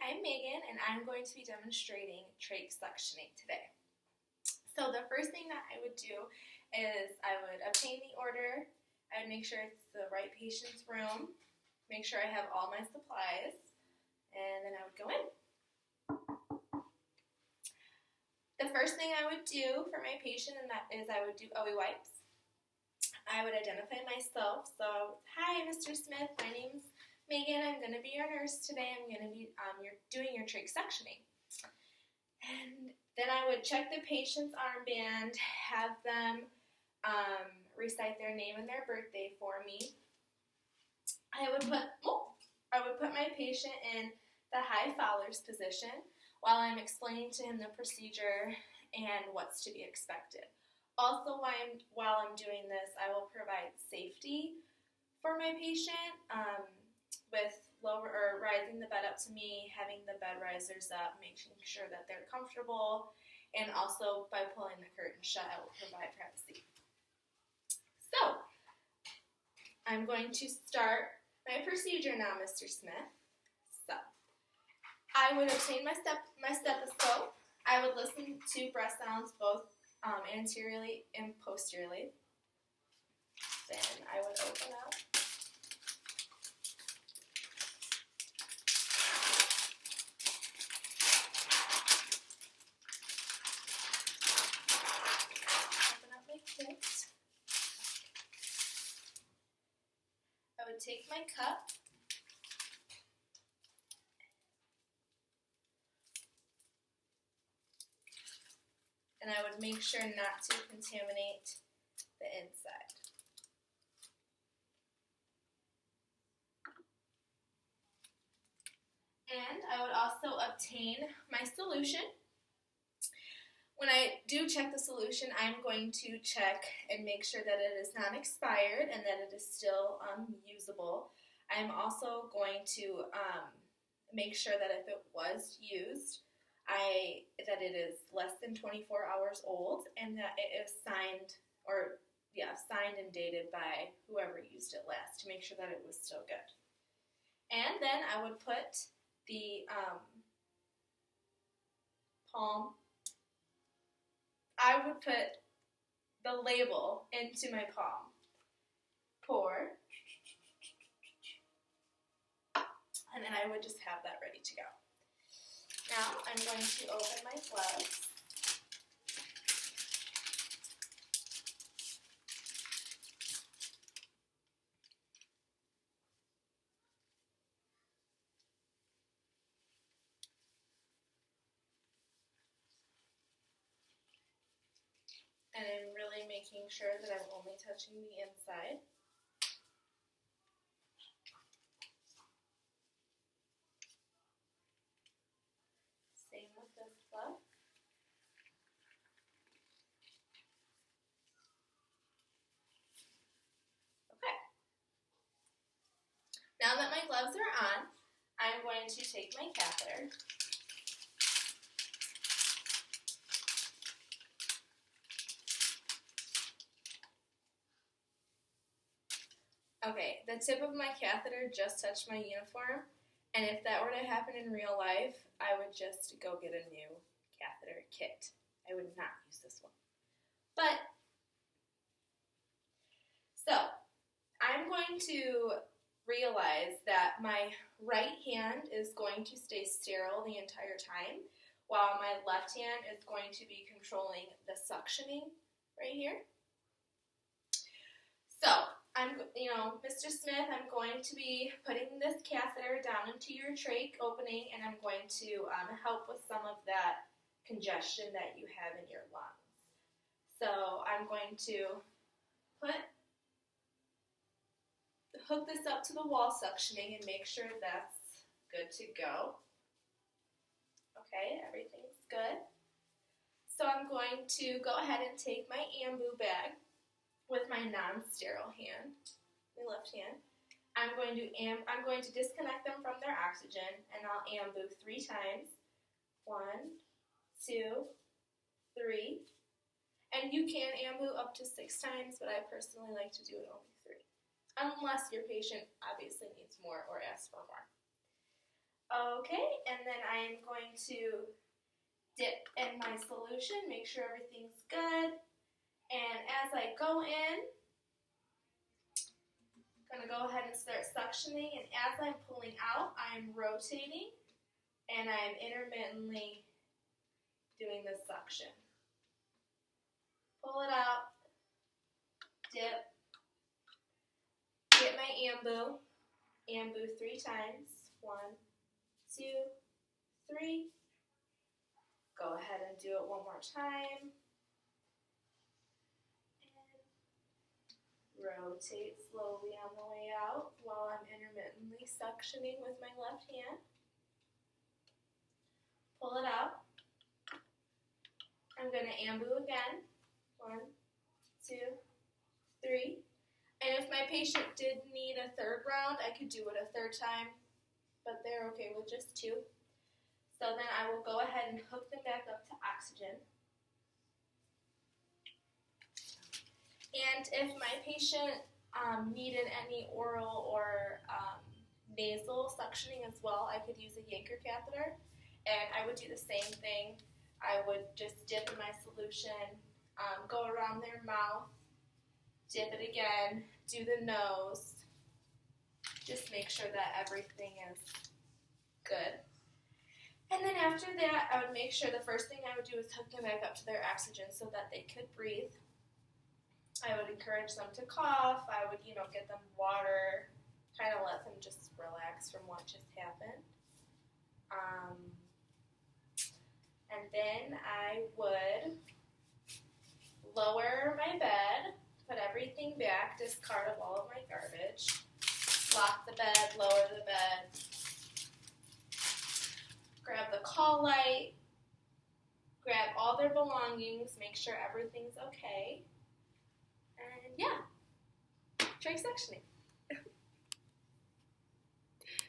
I'm Megan, and I'm going to be demonstrating trach suctioning today. So the first thing that I would do is I would obtain the order, I would make sure it's the right patient's room, make sure I have all my supplies, and then I would go in. The first thing I would do for my patient is I would do OE wipes. I would identify myself. So, hi, Mr. Smith, my name's Megan, I'm going to be your nurse today. I'm going to be doing your trach suctioning. And then I would check the patient's armband, have them recite their name and their birthday for me. I would put my patient in the high Fowler's position while I'm explaining to him the procedure and what's to be expected. Also, while I'm doing this, I will provide safety for my patient with rising the bed up to me, having the bed risers up, making sure that they're comfortable, and also by pulling the curtain shut, I will provide privacy. So, I'm going to start my procedure now, Mr. Smith. So, I would obtain my stethoscope. I would listen to breath sounds both anteriorly and posteriorly. Then I would open up. Open up my kit. I would take my cup. And I would make sure not to contaminate the inside. And I would also obtain my solution. When I do check the solution, I'm going to check and make sure that it is not expired and that it is still usable. I'm also going to make sure that if it was used, that it is less than 24 hours old and that it is signed and dated by whoever used it last to make sure that it was still good. And then I would put the the label into my palm. Pour. And then I would just have that ready to go. Now I'm going to open my gloves. And I'm really making sure that I'm only touching the inside. Same with this glove. Okay. Now that my gloves are on, I'm going to take my catheter. Okay, the tip of my catheter just touched my uniform, and if that were to happen in real life, I would just go get a new catheter kit. I would not use this one. So, I'm going to realize that my right hand is going to stay sterile the entire time, while my left hand is going to be controlling the suctioning right here. So, Mr. Smith, I'm going to be putting this catheter down into your trach opening, and I'm going to help with some of that congestion that you have in your lungs. So I'm going to hook this up to the wall suctioning and make sure that's good to go. Okay, everything's good. So I'm going to go ahead and take my ambu bag with my non-sterile hand, my left hand. I'm going to disconnect them from their oxygen, and I'll ambu 3 times. 1, 2, 3. And you can ambu up to 6 times, but I personally like to do it only 3. Unless your patient obviously needs more or asks for more. Okay, and then I am going to dip in my solution, make sure everything's good. And as I go in, I'm going to go ahead and start suctioning. And as I'm pulling out, I'm rotating and I'm intermittently doing the suction. Pull it out, dip, get my ambu 3 times. 1, 2, 3. Go ahead and do it one more time. And rotate slowly on the way out while I'm intermittently suctioning with my left hand. Pull it out. I'm going to ambu again. 1, 2, 3. And if my patient did need a third round, I could do it a third time, but they're okay with just 2. So then I will go ahead and hook them back up to oxygen. And if my patient needed any oral or nasal suctioning as well, I could use a Yanker catheter, and I would do the same thing. I would just dip in my solution, go around their mouth, dip it again, do the nose, just make sure that everything is good. And then after that, I would make sure the first thing I would do is hook them back up to their oxygen so that they could breathe. I would encourage them to cough. I would, get them water, kind of let them just relax from what just happened. And then I would lower my bed, put everything back, discard of all of my garbage, lock the bed, lower the bed, grab the call light, grab all their belongings, make sure everything's okay, and yeah, trach sectioning.